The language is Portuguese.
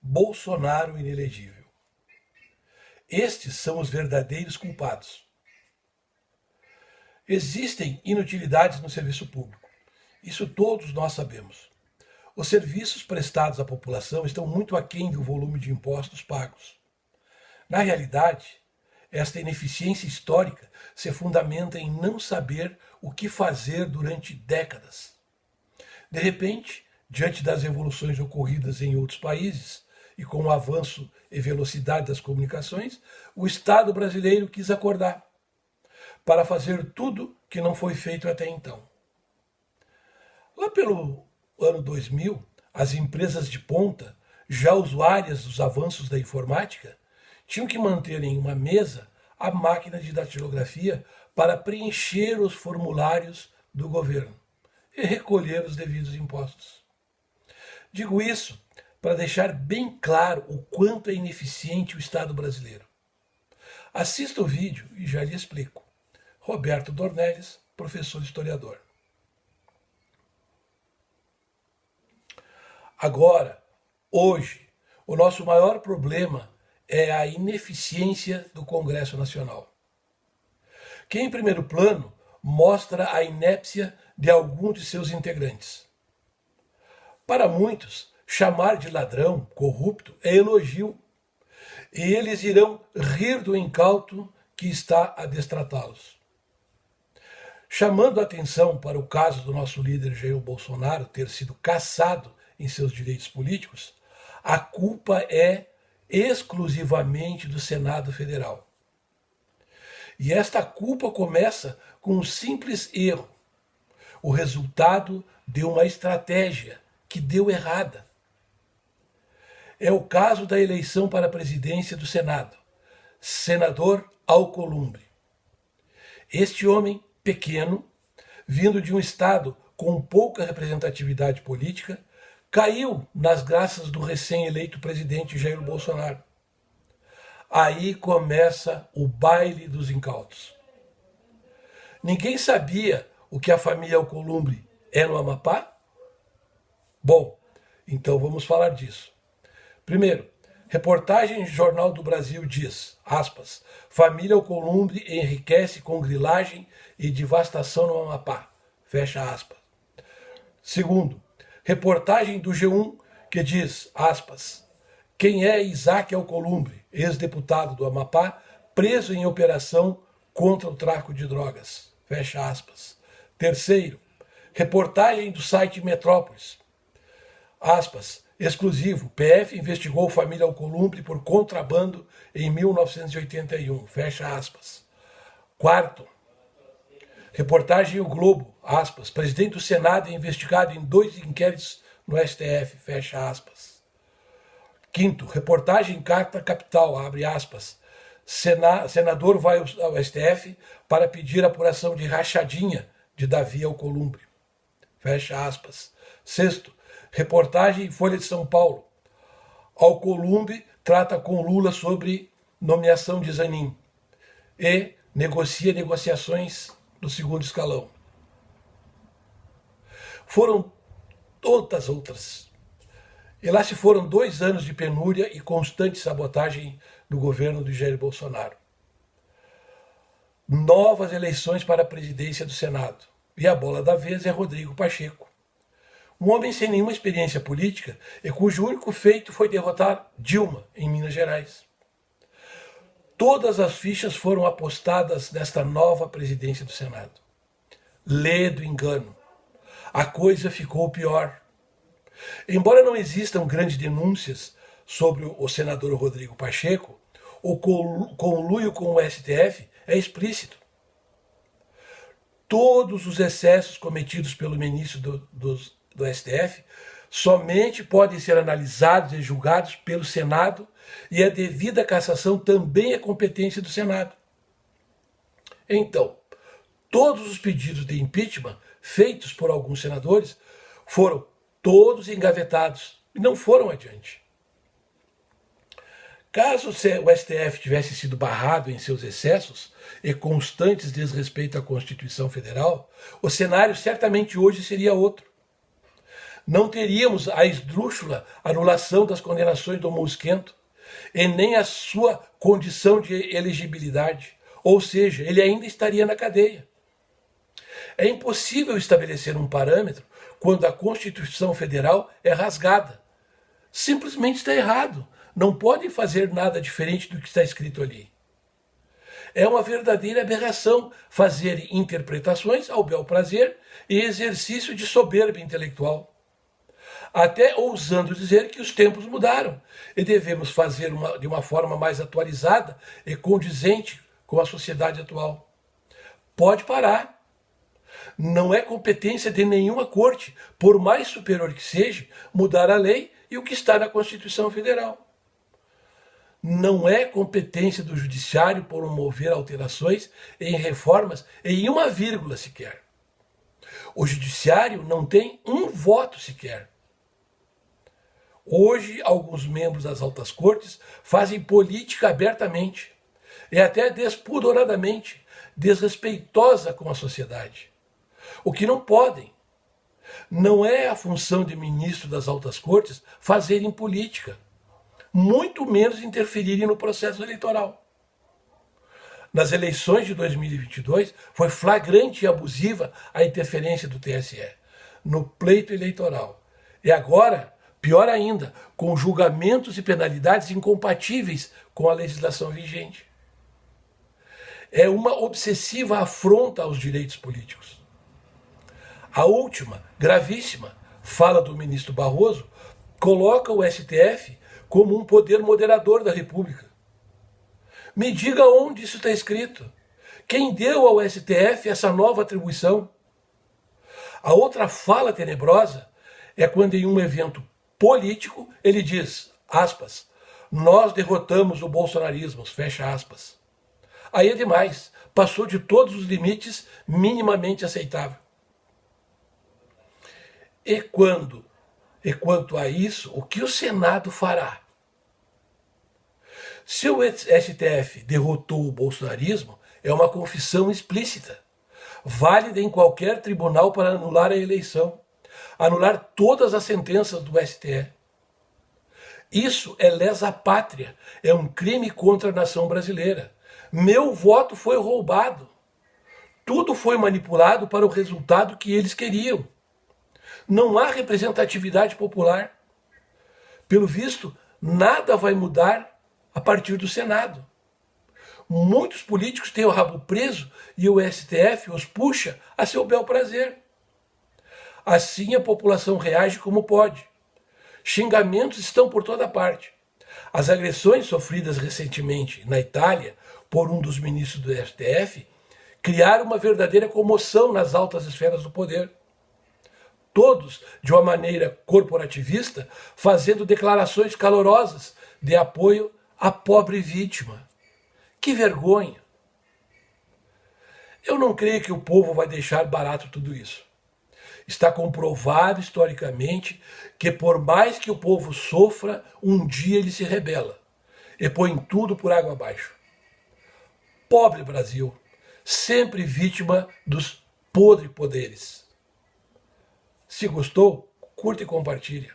Bolsonaro inelegível. Estes são os verdadeiros culpados. Existem inutilidades no serviço público. Isso todos nós sabemos. Os serviços prestados à população estão muito aquém do volume de impostos pagos. Na realidade, esta ineficiência histórica se fundamenta em não saber o que fazer durante décadas. De repente, diante das evoluções ocorridas em outros países e com o avanço e velocidade das comunicações, o Estado brasileiro quis acordar para fazer tudo que não foi feito até então. Lá pelo ano 2000, as empresas de ponta, já usuárias dos avanços da informática, tinham que manter em uma mesa a máquina de datilografia para preencher os formulários do governo e recolher os devidos impostos. Digo isso para deixar bem claro o quanto é ineficiente o Estado brasileiro. Assista o vídeo e já lhe explico. Roberto Dornelles, professor historiador. Agora, hoje, o nosso maior problema é a ineficiência do Congresso Nacional, que, em primeiro plano, mostra a inépcia de alguns de seus integrantes. Para muitos, chamar de ladrão, corrupto, é elogio, e eles irão rir do incauto que está a destratá-los. Chamando a atenção para o caso do nosso líder Jair Bolsonaro ter sido cassado em seus direitos políticos, a culpa é exclusivamente do Senado Federal. E esta culpa começa com um simples erro, o resultado de uma estratégia que deu errada. É o caso da eleição para a presidência do Senado, senador Alcolumbre. Este homem pequeno, vindo de um estado com pouca representatividade política, caiu nas graças do recém-eleito presidente Jair Bolsonaro. Aí começa o baile dos incautos. Ninguém sabia o que a família Alcolumbre é no Amapá? Bom, então vamos falar disso. Primeiro, reportagem Jornal do Brasil diz, aspas, família Alcolumbre enriquece com grilagem e devastação no Amapá, fecha aspas. Segundo, reportagem do G1 que diz, aspas, quem é Isaac Alcolumbre, ex-deputado do Amapá, preso em operação contra o tráfico de drogas, fecha aspas. Terceiro, reportagem do site Metrópolis, aspas, exclusivo, PF investigou família Alcolumbre por contrabando em 1981, fecha aspas. Quarto, reportagem O Globo, aspas, presidente do Senado é investigado em 2 inquéritos no STF, fecha aspas. Quinto, reportagem Carta Capital, abre aspas, senador vai ao STF para pedir apuração de rachadinha de Davi Alcolumbre, fecha aspas. Sexto, reportagem Folha de São Paulo, Alcolumbre trata com Lula sobre nomeação de Zanin e negocia negociações do segundo escalão. Foram tantas outras. E lá se foram 2 anos de penúria e constante sabotagem do governo de Jair Bolsonaro. Novas eleições para a presidência do Senado. E a bola da vez é Rodrigo Pacheco. Um homem sem nenhuma experiência política e cujo único feito foi derrotar Dilma em Minas Gerais. Todas as fichas foram apostadas nesta nova presidência do Senado. Ledo engano. A coisa ficou pior. Embora não existam grandes denúncias sobre o senador Rodrigo Pacheco, o conluio com o STF é explícito. Todos os excessos cometidos pelo ministro do STF somente podem ser analisados e julgados pelo Senado e a devida cassação também é competência do Senado. Então, todos os pedidos de impeachment feitos por alguns senadores foram todos engavetados e não foram adiante. Caso o STF tivesse sido barrado em seus excessos e constantes desrespeito à Constituição Federal, o cenário certamente hoje seria outro. Não teríamos a esdrúxula anulação das condenações do Mosquento e nem a sua condição de elegibilidade, ou seja, ele ainda estaria na cadeia. É impossível estabelecer um parâmetro quando a Constituição Federal é rasgada. Simplesmente está errado. Não podem fazer nada diferente do que está escrito ali. É uma verdadeira aberração fazer interpretações ao bel prazer e exercício de soberba intelectual. Até ousando dizer que os tempos mudaram e devemos fazer de uma forma mais atualizada e condizente com a sociedade atual. Pode parar. Não é competência de nenhuma corte, por mais superior que seja, mudar a lei e o que está na Constituição Federal. Não é competência do judiciário promover alterações em reformas em uma vírgula sequer. O judiciário não tem um voto sequer. Hoje, alguns membros das altas cortes fazem política abertamente e até despudoradamente, desrespeitosa com a sociedade. O que não podem. Não é a função de ministro das altas cortes fazerem política, muito menos interferirem no processo eleitoral. Nas eleições de 2022, foi flagrante e abusiva a interferência do TSE no pleito eleitoral. E agora, pior ainda, com julgamentos e penalidades incompatíveis com a legislação vigente. É uma obsessiva afronta aos direitos políticos. A última, gravíssima, fala do ministro Barroso, coloca o STF como um poder moderador da República. Me diga onde isso está escrito. Quem deu ao STF essa nova atribuição? A outra fala tenebrosa é quando em um evento político ele diz, aspas, nós derrotamos o bolsonarismo, fecha aspas. Aí é demais, passou de todos os limites minimamente aceitável. E quanto a isso, o que o Senado fará? Se o STF derrotou o bolsonarismo, é uma confissão explícita, válida em qualquer tribunal para anular a eleição, anular todas as sentenças do STF. Isso é lesa pátria, é um crime contra a nação brasileira. Meu voto foi roubado. Tudo foi manipulado para o resultado que eles queriam. Não há representatividade popular. Pelo visto, nada vai mudar a partir do Senado. Muitos políticos têm o rabo preso e o STF os puxa a seu bel prazer. Assim a população reage como pode. Xingamentos estão por toda parte. As agressões sofridas recentemente na Itália por um dos ministros do STF criaram uma verdadeira comoção nas altas esferas do poder. Todos, de uma maneira corporativista, fazendo declarações calorosas de apoio à pobre vítima. Que vergonha! Eu não creio que o povo vai deixar barato tudo isso. Está comprovado historicamente que por mais que o povo sofra, um dia ele se rebela e põe tudo por água abaixo. Pobre Brasil, sempre vítima dos podres poderes. Se gostou, curta e compartilha.